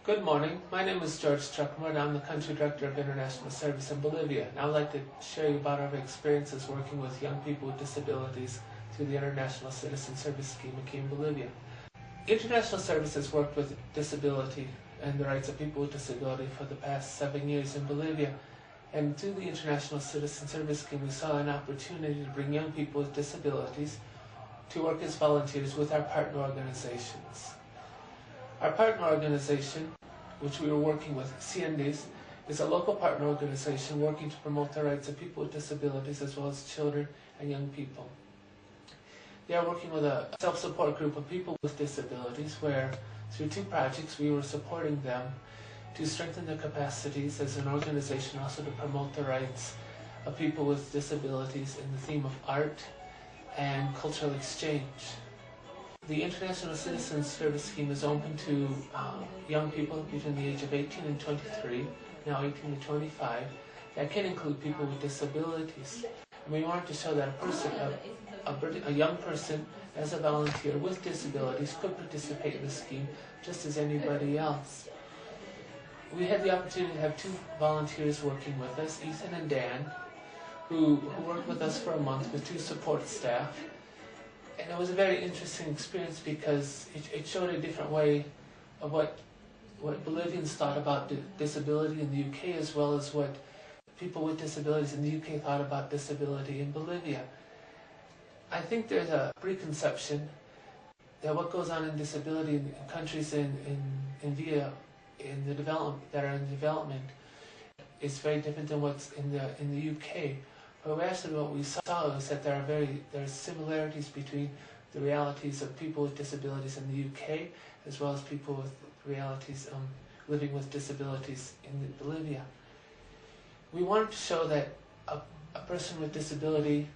Good morning. My name is George Struckmer and I'm the Country Director of International Service in Bolivia. And I'd like to share you about our experiences working with young people with disabilities through the International Citizen Service Scheme in Bolivia. International Service has worked with disability and the rights of people with disability for the past 7 years in Bolivia. And through the International Citizen Service Scheme, we saw an opportunity to bring young people with disabilities to work as volunteers with our partner organizations. Our partner organization, which we were working with, CNDs, is a local partner organization working to promote the rights of people with disabilities as well as children and young people. They are working with a self-support group of people with disabilities where, through 2 projects, we were supporting them to strengthen their capacities as an organization, also to promote the rights of people with disabilities in the theme of art and cultural exchange. The International Citizen Service Scheme is open to young people between the age of 18 and 23, now 18 to 25, that can include people with disabilities. And we wanted to show that a young person as a volunteer with disabilities could participate in the scheme just as anybody else. We had the opportunity to have 2 volunteers working with us, Ethan and Dan, who worked with us for a month with 2 support staff. And it was a very interesting experience because it showed a different way of what Bolivians thought about disability in the UK, as well as what people with disabilities in the UK thought about disability in Bolivia. I think there's a preconception that what goes on in disability in countries that are in development is very different than what's in the UK. But actually what we saw was that there are similarities between the realities of people with disabilities in the UK as well as people with realities living with disabilities in Bolivia. We wanted to show that a person with disability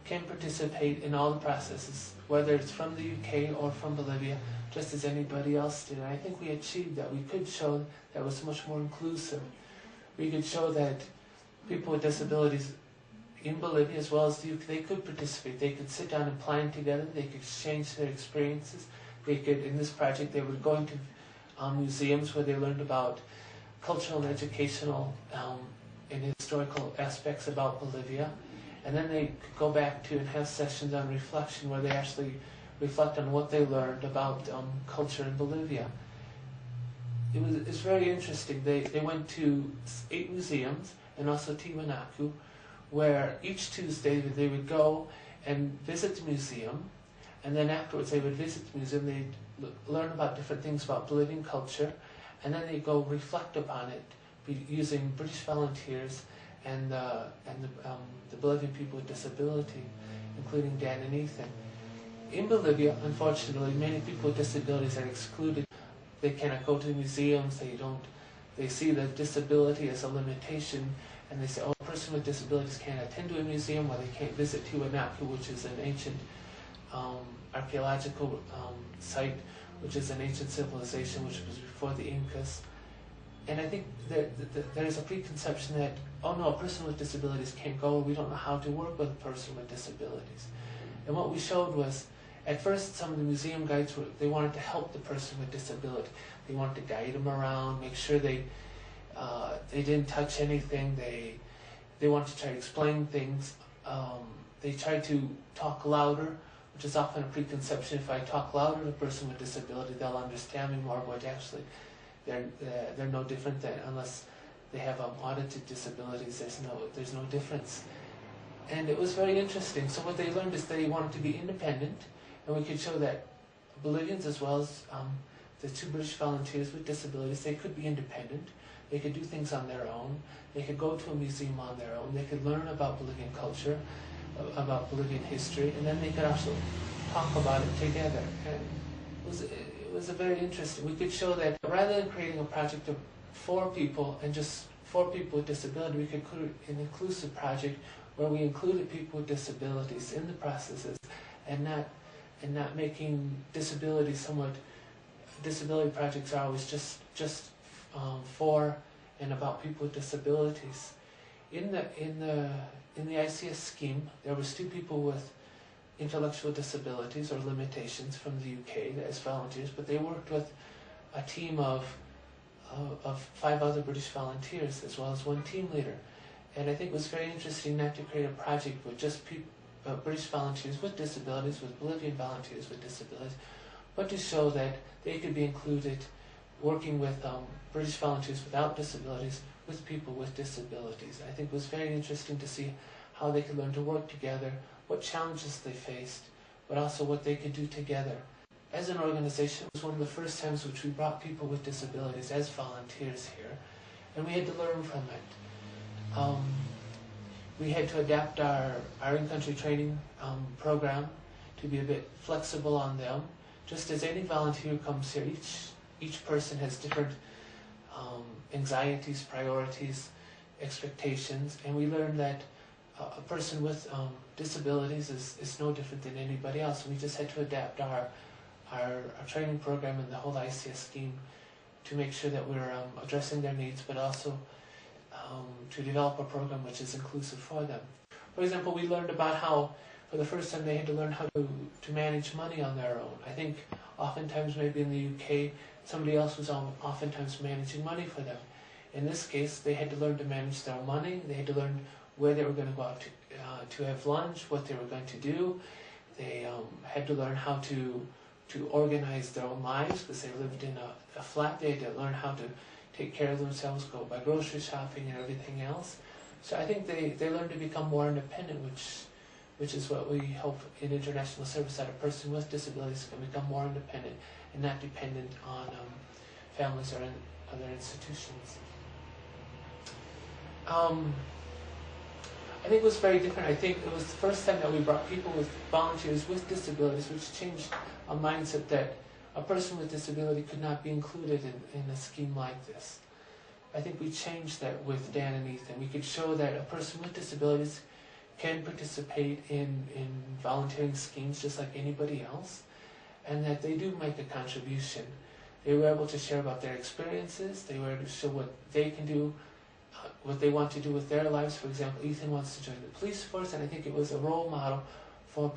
can participate in all the processes, whether it's from the UK or from Bolivia, just as anybody else did. And I think we achieved that. We could show that it was much more inclusive. We could show that people with disabilities in Bolivia as well as the UK, they could participate. They could sit down and plan together. They could exchange their experiences. They could, in this project, they were going to museums where they learned about cultural and educational and historical aspects about Bolivia. And then they could go back to and have sessions on reflection where they actually reflect on what they learned about culture in Bolivia. It's very interesting. They went to 8 museums and also Tiwanaku, where each Tuesday they would go and visit the museum, and then afterwards they would visit the museum, they'd learn about different things about Bolivian culture, and then they'd go reflect upon it using British volunteers and the Bolivian people with disability, including Dan and Ethan. In Bolivia, unfortunately, many people with disabilities are excluded. They cannot go to museums, they see the disability as a limitation, and they say, oh, a person with disabilities can't attend to a museum, or they can't visit Tiwanaku, which is an ancient archaeological site, which is an ancient civilization which was before the Incas. And I think that there's a preconception that, oh no, a person with disabilities can't go, we don't know how to work with a person with disabilities. And what we showed was, at first some of the museum guides, they wanted to help the person with disability. They wanted to guide them around, make sure they didn't touch anything. They wanted to try to explain things. They tried to talk louder, which is often a preconception. If I talk louder to a person with disability, they'll understand me more, but actually they're no different than, unless they have audited disabilities, there's no difference. And it was very interesting. So what they learned is they wanted to be independent, and we could show that Bolivians, as well as the 2 British volunteers with disabilities, they could be independent. They could do things on their own. They could go to a museum on their own. They could learn about Bolivian culture, about Bolivian history, and then they could also talk about it together. And it was a very interesting. We could show that rather than creating a project of 4 people and just 4 people with disability, we could create an inclusive project where we included people with disabilities in the processes, and not making disability somewhat. Disability projects are always just for and about people with disabilities. In the ICS scheme, there was 2 people with intellectual disabilities or limitations from the UK as volunteers, but they worked with a team of of 5 other British volunteers, as well as 1 team leader. And I think it was very interesting not to create a project with just British volunteers with disabilities, with Bolivian volunteers with disabilities, but to show that they could be included working with British volunteers without disabilities with people with disabilities. I think it was very interesting to see how they could learn to work together, what challenges they faced, but also what they could do together. As an organization, it was one of the first times which we brought people with disabilities as volunteers here, and we had to learn from it. We had to adapt our in-country training program to be a bit flexible on them. Just as any volunteer who comes here, each person has different anxieties, priorities, expectations, and we learned that a person with disabilities is no different than anybody else. We just had to adapt our training program and the whole ICS scheme to make sure that we're addressing their needs, but also to develop a program which is inclusive for them. For example, we learned about how, for the first time, they had to learn how to manage money on their own. I think oftentimes maybe in the UK, somebody else was oftentimes managing money for them. In this case, they had to learn to manage their money. They had to learn where they were going to go out to have lunch, what they were going to do. They had to learn how to organize their own lives because they lived in a flat. They had to learn how to take care of themselves, go by grocery shopping and everything else. So I think they learned to become more independent, which is what we hope in international service, that a person with disabilities can become more independent and not dependent on families or other institutions. I think it was very different. I think it was the first time that we brought people with volunteers with disabilities, which changed a mindset that a person with disability could not be included in a scheme like this. I think we changed that with Dan and Ethan. We could show that a person with disabilities can participate in volunteering schemes just like anybody else, and that they do make a contribution. They were able to share about their experiences. They were able to show what they can do, what they want to do with their lives. For example, Ethan wants to join the police force, and I think it was a role model for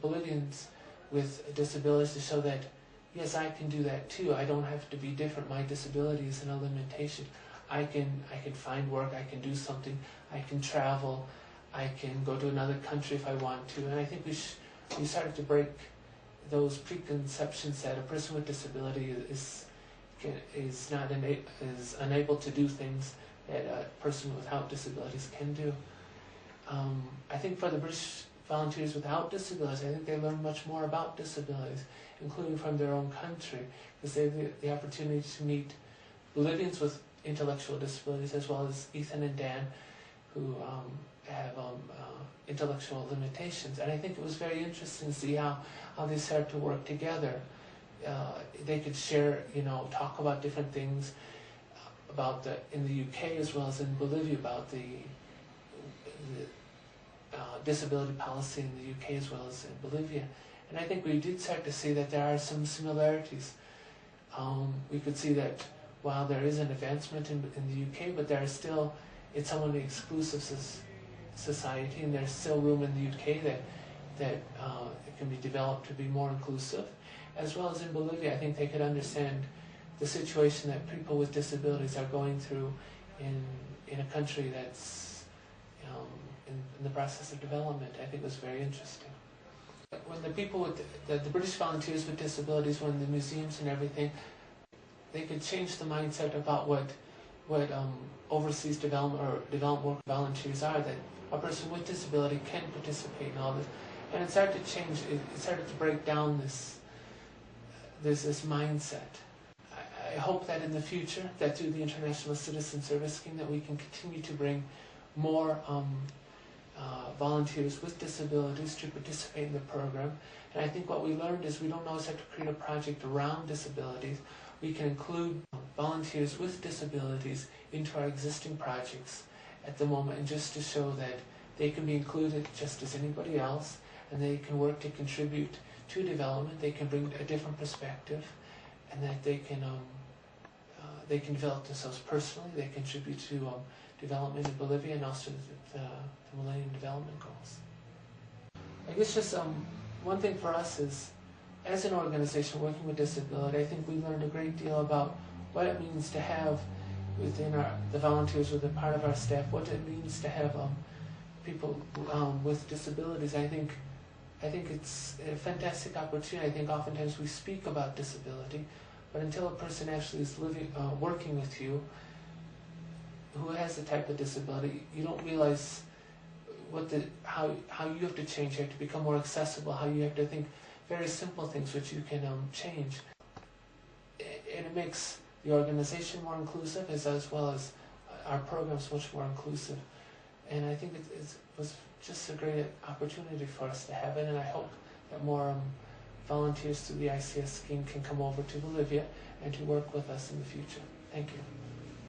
Bolivians with disabilities to show that, yes, I can do that too. I don't have to be different. My disability isn't a limitation. I can find work. I can do something. I can travel. I can go to another country if I want to. And I think we started to break those preconceptions that a person with disability is unable to do things that a person without disabilities can do. I think for the British volunteers without disabilities, I think they learn much more about disabilities, including from their own country, because they have the opportunity to meet Bolivians with intellectual disabilities, as well as Ethan and Dan, who have intellectual limitations. And I think it was very interesting to see how they started to work together. They could share, talk about different things about in the UK as well as in Bolivia, about the disability policy in the UK as well as in Bolivia. And I think we did start to see that there are some similarities. We could see that while there is an advancement in the UK, but there is still, it's somewhat an exclusive society, and there's still room in the UK that it can be developed to be more inclusive. As well as in Bolivia, I think they could understand the situation that people with disabilities are going through in a country that's in the process of development. I think it was very interesting. When the people with the British volunteers with disabilities were in the museums and everything, they could change the mindset about what overseas development or development work volunteers are, that a person with disability can participate in all this. And it started to change, it started to break down this mindset. I hope that in the future, that through the International Citizen Service Scheme, that we can continue to bring more volunteers with disabilities to participate in the program. And I think what we learned is we don't always have to create a project around disabilities. We can include volunteers with disabilities into our existing projects at the moment, and just to show that they can be included just as anybody else, and they can work to contribute to development. They can bring a different perspective, and that they can develop themselves personally. They contribute to development in Bolivia and also the Millennium Development Goals. I guess just one thing for us is, as an organization working with disability, I think we learned a great deal about what it means to have within the volunteers within part of our staff, what it means to have people with disabilities. I think it's a fantastic opportunity. I think oftentimes we speak about disability, but until a person actually is working with you who has the type of disability, you don't realize how you have to change. You have to become more accessible, how you have to think very simple things which you can change. And it makes the organization more inclusive as well as our programs much more inclusive. And I think it was just a great opportunity for us to have it, and I hope that more volunteers through the ICS scheme can come over to Bolivia and to work with us in the future. Thank you.